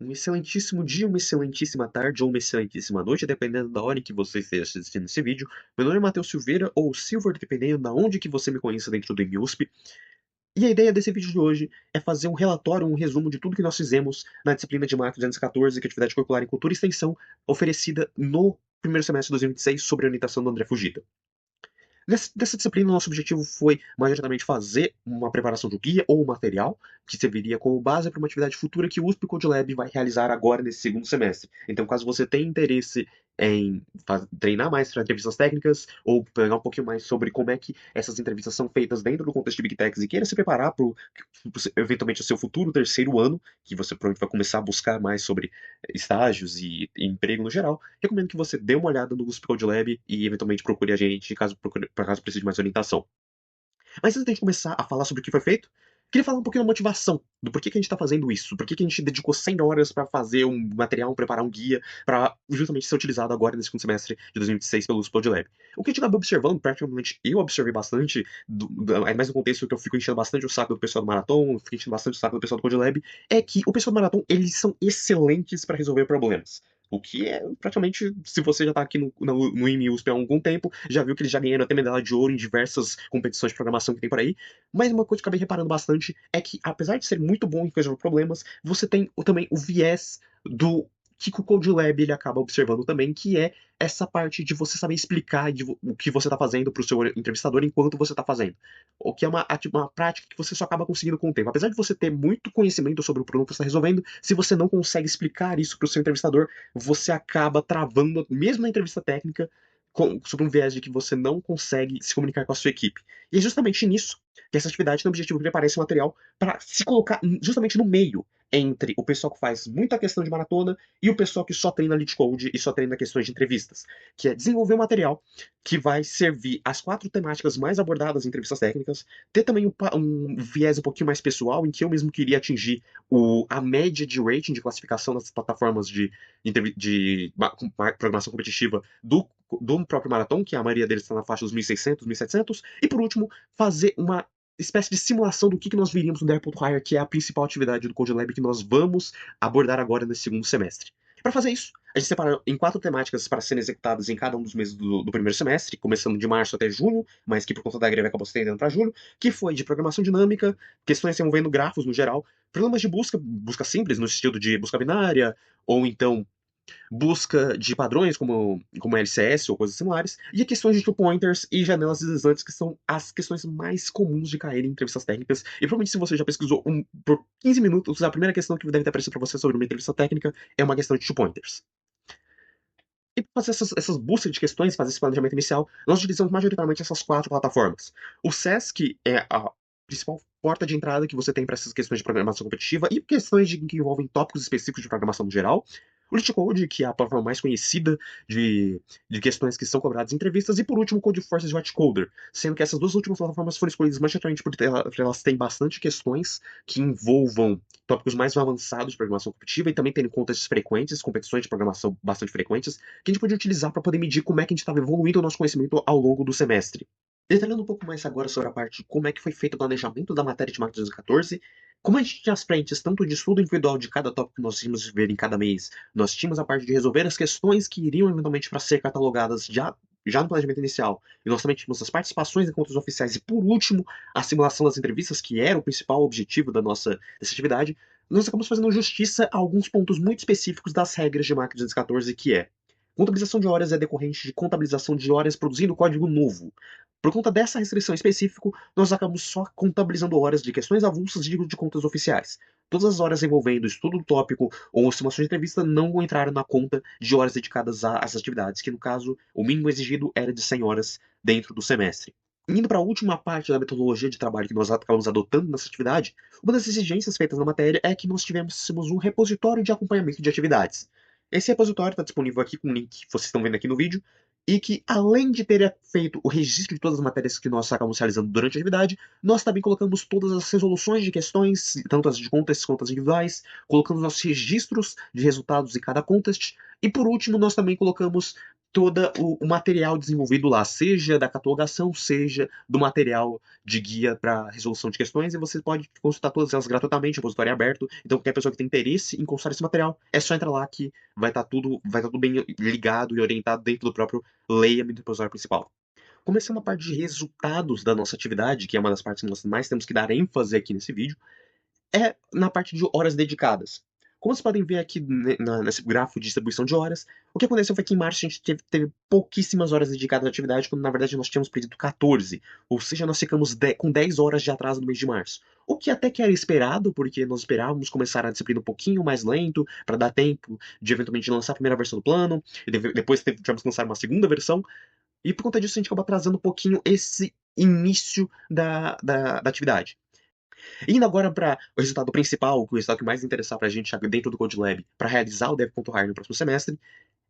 Um excelentíssimo dia, uma excelentíssima tarde ou uma excelentíssima noite, dependendo da hora em que você esteja assistindo esse vídeo. Meu nome é Matheus Silveira, ou Silver, dependendo da onde que você me conheça dentro do MUSP. E a ideia desse vídeo de hoje é fazer um relatório, um resumo de tudo que nós fizemos na disciplina de Math 214, que é Atividade Curricular em Cultura e Extensão, oferecida no primeiro semestre de 2026, sob a orientação do André Fujita. Dessa disciplina, nosso objetivo foi majoritariamente fazer uma preparação do guia ou material que serviria como base para uma atividade futura que o USP Code Lab vai realizar agora nesse segundo semestre. Então, caso você tenha interesse em treinar mais para entrevistas técnicas ou pegar um pouquinho mais sobre como é que essas entrevistas são feitas dentro do contexto de Big Techs e queira se preparar para eventualmente o seu futuro terceiro ano, que você provavelmente vai começar a buscar mais sobre estágios e emprego no geral, recomendo que você dê uma olhada no USP Code Lab e eventualmente procure a gente caso precise de mais orientação. Mas antes de a gente começar a falar sobre o que foi feito, queria falar um pouquinho da motivação, do porquê que a gente está fazendo isso, por que a gente dedicou 100 horas para fazer um material, preparar um guia, para justamente ser utilizado agora nesse segundo semestre de 2026 pelo USP Code Lab. O que a gente acabou observando, praticamente eu observei bastante, é mais no contexto que eu fico enchendo bastante o saco do pessoal do Marathon, fico enchendo bastante o saco do pessoal do Code Lab, é que o pessoal do Marathon, eles são excelentes para resolver problemas. O que é praticamente, se você já tá aqui no IMUSP há algum tempo, já viu que eles já ganharam até medalha de ouro em diversas competições de programação que tem por aí. Mas uma coisa que eu acabei reparando bastante é que, apesar de ser muito bom em resolver problemas, você tem também o viés do que o Code Lab ele acaba observando também, que é essa parte de você saber explicar o que você está fazendo para o seu entrevistador enquanto você está fazendo. O que é uma prática que você só acaba conseguindo com o tempo. Apesar de você ter muito conhecimento sobre o problema que você está resolvendo, se você não consegue explicar isso para o seu entrevistador, você acaba travando, mesmo na entrevista técnica, sob um viés de que você não consegue se comunicar com a sua equipe. E é justamente nisso que essa atividade tem o objetivo de preparar esse material para se colocar justamente no meio entre o pessoal que faz muita questão de maratona e o pessoal que só treina lead code e só treina questões de entrevistas, que é desenvolver um material que vai servir as 4 temáticas mais abordadas em entrevistas técnicas, ter também um viés um pouquinho mais pessoal, em que eu mesmo queria atingir a média de rating de classificação das plataformas de programação competitiva do próprio Marathon, que a maioria deles está na faixa dos 1.600, 1.700, e por último, fazer uma espécie de simulação do que nós viríamos no Depot Hire, que é a principal atividade do Code Lab que nós vamos abordar agora nesse segundo semestre. Para fazer isso, a gente separa em 4 temáticas para serem executadas em cada um dos meses do primeiro semestre, começando de março até junho, mas que por conta da greve acabou se estendendo para julho, que foi de programação dinâmica, questões envolvendo grafos no geral, problemas de busca simples, no estilo de busca binária, ou então busca de padrões como LCS ou coisas similares, e questões de two-pointers e janelas deslizantes, que são as questões mais comuns de cair em entrevistas técnicas. E provavelmente se você já pesquisou por 15 minutos, a primeira questão que deve ter aparecido para você sobre uma entrevista técnica é uma questão de two-pointers. E para fazer essas buscas de questões, fazer esse planejamento inicial, nós utilizamos majoritariamente essas 4 plataformas. O SESC é a principal porta de entrada que você tem para essas questões de programação competitiva e questões que envolvem tópicos específicos de programação no geral. O LeetCode, que é a plataforma mais conhecida de questões que são cobradas em entrevistas. E por último, o Codeforces e o Whitcoder, sendo que essas duas últimas plataformas foram escolhidas majoritariamente porque elas têm bastante questões que envolvam tópicos mais avançados de programação competitiva e também tendo contextos frequentes, competições de programação bastante frequentes, que a gente pode utilizar para poder medir como é que a gente estava evoluindo o nosso conhecimento ao longo do semestre. Detalhando um pouco mais agora sobre a parte de como é que foi feito o planejamento da matéria de Math 2014, como a gente tinha as frentes tanto de estudo individual de cada tópico que nós tínhamos de ver em cada mês, nós tínhamos a parte de resolver as questões que iriam eventualmente para ser catalogadas já no planejamento inicial, e nós também tínhamos as participações em contas oficiais, e por último, a simulação das entrevistas, que era o principal objetivo dessa atividade, nós acabamos fazendo justiça a alguns pontos muito específicos das regras de Math 214, que é contabilização de horas é decorrente de contabilização de horas produzindo código novo. Por conta dessa restrição específica, nós acabamos só contabilizando horas de questões avulsas de contas oficiais. Todas as horas envolvendo estudo do tópico ou simulação de entrevista não entraram na conta de horas dedicadas às atividades, que no caso, o mínimo exigido era de 100 horas dentro do semestre. Indo para a última parte da metodologia de trabalho que nós acabamos adotando nessa atividade, uma das exigências feitas na matéria é que nós tivéssemos um repositório de acompanhamento de atividades. Esse repositório está disponível aqui com o link que vocês estão vendo aqui no vídeo, e que, além de ter feito o registro de todas as matérias que nós acabamos realizando durante a atividade, nós também colocamos todas as resoluções de questões, tanto as de contest quanto as individuais, colocamos nossos registros de resultados em cada contest, e por último, nós também colocamos todo o material desenvolvido lá, seja da catalogação, seja do material de guia para resolução de questões, e você pode consultar todas elas gratuitamente, o repositório é aberto. Então, qualquer pessoa que tem interesse em consultar esse material, é só entrar lá que vai estar tudo bem ligado e orientado dentro do próprio Leia-me do repositório principal. Começando a parte de resultados da nossa atividade, que é uma das partes que nós mais temos que dar ênfase aqui nesse vídeo, é na parte de horas dedicadas. Como vocês podem ver aqui nesse grafo de distribuição de horas, o que aconteceu foi que em março a gente teve pouquíssimas horas dedicadas à atividade, quando na verdade nós tínhamos pedido 14, ou seja, nós ficamos com 10 horas de atraso no mês de março. O que até que era esperado, porque nós esperávamos começar a disciplina um pouquinho mais lento, para dar tempo de eventualmente lançar a primeira versão do plano, e depois tivemos que lançar uma segunda versão, e por conta disso a gente acabou atrasando um pouquinho esse início da atividade. Indo agora para o resultado principal, o resultado que mais interessar para a gente dentro do CodeLab, para realizar o Dev.Hire no próximo semestre,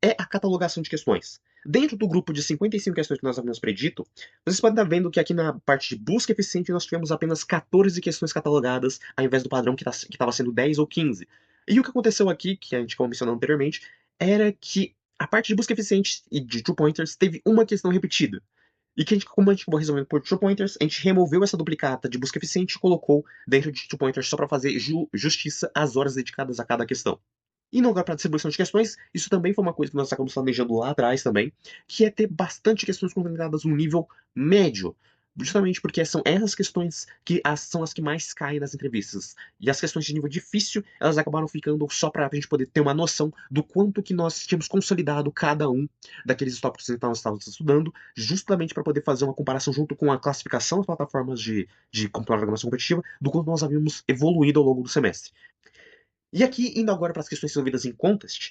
é a catalogação de questões. Dentro do grupo de 55 questões que nós havíamos predito, vocês podem estar vendo que aqui na parte de busca eficiente nós tivemos apenas 14 questões catalogadas, ao invés do padrão que estava sendo 10 ou 15. E o que aconteceu aqui, que a gente acabou mencionando anteriormente, era que a parte de busca eficiente e de two pointers teve uma questão repetida. E que como a gente acabou resolvendo por two pointers, a gente removeu essa duplicata de busca eficiente e colocou dentro de two pointers só para fazer justiça às horas dedicadas a cada questão. E no lugar para distribuição de questões, isso também foi uma coisa que nós acabamos planejando lá atrás também, que é ter bastante questões concentradas no nível médio. Justamente porque são essas questões que são as que mais caem nas entrevistas. E as questões de nível difícil, elas acabaram ficando só para a gente poder ter uma noção do quanto que nós tínhamos consolidado cada um daqueles tópicos que nós estávamos estudando, justamente para poder fazer uma comparação junto com a classificação das plataformas de programação competitiva, do quanto nós havíamos evoluído ao longo do semestre. E aqui, indo agora para as questões resolvidas em contest,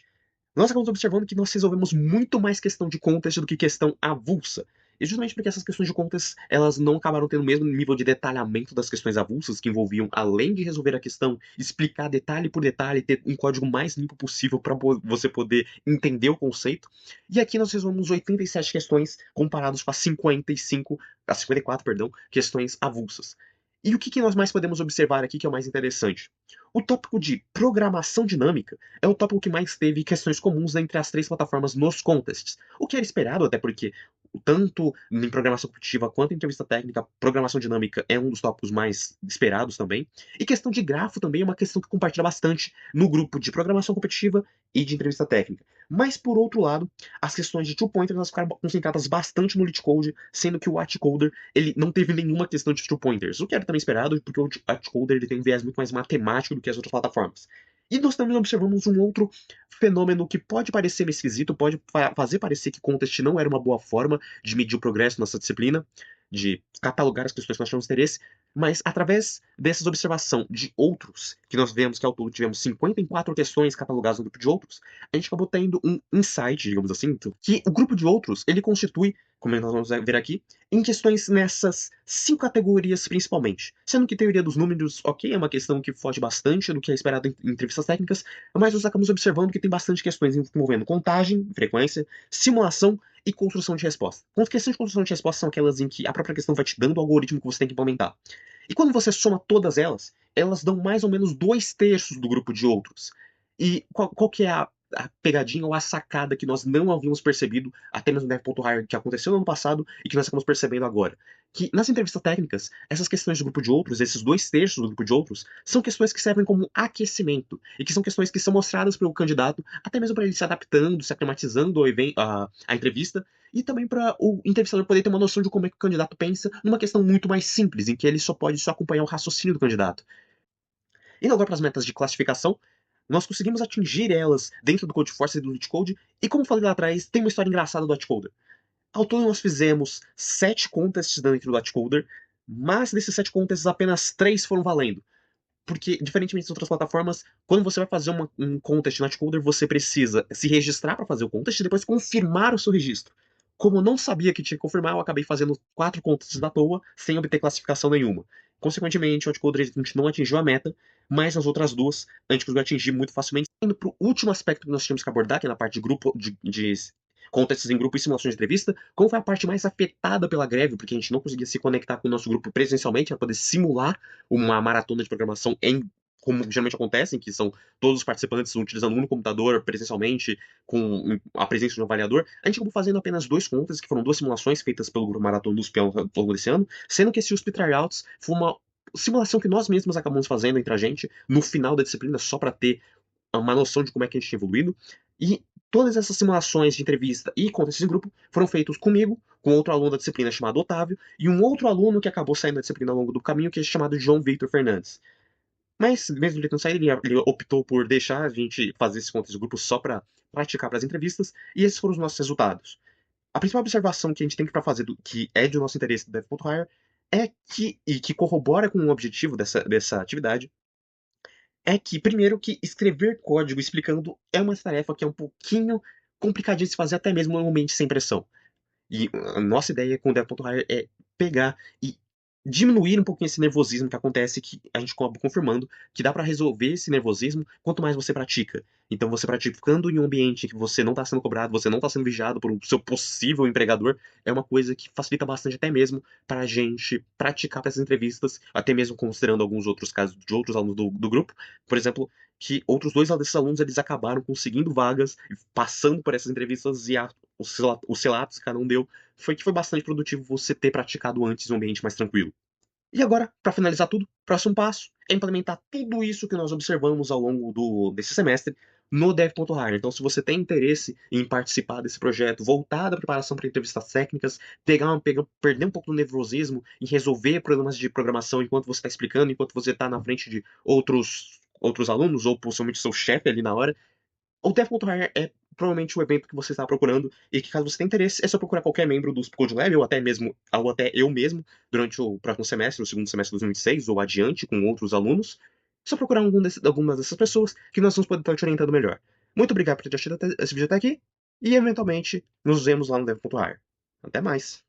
nós acabamos observando que nós resolvemos muito mais questão de contest do que questão avulsa. E justamente porque essas questões de contest, elas não acabaram tendo o mesmo nível de detalhamento das questões avulsas, que envolviam, além de resolver a questão, explicar detalhe por detalhe, ter um código mais limpo possível para você poder entender o conceito. E aqui nós resolvemos 87 questões comparados com as 54, perdão, questões avulsas. E o que nós mais podemos observar aqui que é o mais interessante? O tópico de programação dinâmica é o tópico que mais teve questões comuns entre as três plataformas nos contests. O que era esperado, até porque tanto em programação competitiva quanto em entrevista técnica, programação dinâmica é um dos tópicos mais esperados também. E questão de grafo também é uma questão que compartilha bastante no grupo de programação competitiva e de entrevista técnica. Mas, por outro lado, as questões de two-pointers elas ficaram concentradas bastante no LeetCode, sendo que o Atcoder ele não teve nenhuma questão de two-pointers, o que era também esperado, porque o Atcoder ele tem um viés muito mais matemático do que as outras plataformas. E nós também observamos um outro fenômeno que pode parecer meio esquisito, pode fazer parecer que contest não era uma boa forma de medir o progresso nessa disciplina, de catalogar as questões que nós tínhamos interesse, mas através dessas observação de outros, que nós vemos que ao todo tivemos 54 questões catalogadas no grupo de outros, a gente acabou tendo um insight, digamos assim, que o grupo de outros, ele constitui, como nós vamos ver aqui, em questões nessas 5 categorias principalmente. Sendo que teoria dos números, ok, é uma questão que foge bastante do que é esperado em entrevistas técnicas, mas nós acabamos observando que tem bastante questões envolvendo contagem, frequência, simulação e construção de resposta. Questões de construção de resposta são aquelas em que a própria questão vai te dando o algoritmo que você tem que implementar. E quando você soma todas elas, elas dão mais ou menos 2/3 do grupo de outros. E qual que é a pegadinha ou a sacada que nós não havíamos percebido até mesmo no Dev.Hire que aconteceu no ano passado e que nós estamos percebendo agora? Que nas entrevistas técnicas, essas questões do grupo de outros, esses 2/3 do grupo de outros, são questões que servem como aquecimento e que são questões que são mostradas pelo candidato, até mesmo para ele se adaptando, se aclimatizando à entrevista, e também para o entrevistador poder ter uma noção de como é que o candidato pensa numa questão muito mais simples, em que ele só pode acompanhar o raciocínio do candidato. Indo agora para as metas de classificação, nós conseguimos atingir elas dentro do Codeforce e do LeetCode, e como falei lá atrás, tem uma história engraçada do Atcoder. Ao todo nós fizemos 7 contests dentro do Atcoder, mas desses 7 contests apenas 3 foram valendo. Porque, diferentemente das outras plataformas, quando você vai fazer um contest no Atcoder, você precisa se registrar para fazer o contest e depois confirmar o seu registro. Como eu não sabia que tinha que confirmar, eu acabei fazendo 4 contests da toa, sem obter classificação nenhuma. Consequentemente, o Atcoder a gente não atingiu a meta, mas nas outras duas a gente conseguiu atingir muito facilmente. Indo para o último aspecto que nós tínhamos que abordar, que é na parte de grupo de contests em grupo e simulações de entrevista, como foi a parte mais afetada pela greve, porque a gente não conseguia se conectar com o nosso grupo presencialmente para poder simular uma maratona de programação em como geralmente acontecem, que são todos os participantes utilizando um computador presencialmente, com a presença de um avaliador, a gente acabou fazendo apenas 2 contas, que foram 2 simulações feitas pelo Grupo Maratona USP ao longo desse ano, sendo que esse USP Tryouts foi uma simulação que nós mesmos acabamos fazendo entre a gente no final da disciplina, só para ter uma noção de como é que a gente tinha evoluído. E todas essas simulações de entrevista e contextos em grupo foram feitos comigo, com outro aluno da disciplina chamado Otávio, e um outro aluno que acabou saindo da disciplina ao longo do caminho, que é chamado João Victor Fernandes. Mas, mesmo ele não sair, ele optou por deixar a gente fazer esse contexto de grupo só para praticar para as entrevistas, e esses foram os nossos resultados. A principal observação que a gente tem para fazer, que é de nosso interesse do Dev.hire, é que, e que corrobora com o objetivo dessa atividade, é que, primeiro, que escrever código explicando é uma tarefa que é um pouquinho complicadinha de se fazer, até mesmo normalmente sem pressão. E a nossa ideia com o Dev.hire é pegar e diminuir um pouquinho esse nervosismo que acontece, que a gente acaba confirmando que dá para resolver esse nervosismo quanto mais você pratica. Então, você praticando em um ambiente que você não está sendo cobrado, você não está sendo vigiado por um seu possível empregador, é uma coisa que facilita bastante até mesmo para a gente praticar para essas entrevistas, até mesmo considerando alguns outros casos de outros alunos do grupo. Por exemplo, que outros dois desses alunos eles acabaram conseguindo vagas, passando por essas entrevistas e os relatos que cada um deu foi que foi bastante produtivo você ter praticado antes em um ambiente mais tranquilo. E agora, para finalizar tudo, próximo passo é implementar tudo isso que nós observamos ao longo desse semestre no Dev.hire. Então, se você tem interesse em participar desse projeto, voltar da preparação para entrevistas técnicas, perder um pouco do nervosismo em resolver problemas de programação enquanto você está explicando, enquanto você está na frente de outros alunos, ou possivelmente seu chefe ali na hora, o Dev.hire é provavelmente o evento que você está procurando e que, caso você tenha interesse, é só procurar qualquer membro do Code Lab ou até eu mesmo, durante o próximo semestre, o segundo semestre de 2026, ou adiante, com outros alunos. É só procurar algumas dessas pessoas que nós vamos poder estar te orientando melhor. Muito obrigado por ter assistido esse vídeo até aqui e, eventualmente, nos vemos lá no Dev.hire. Até mais!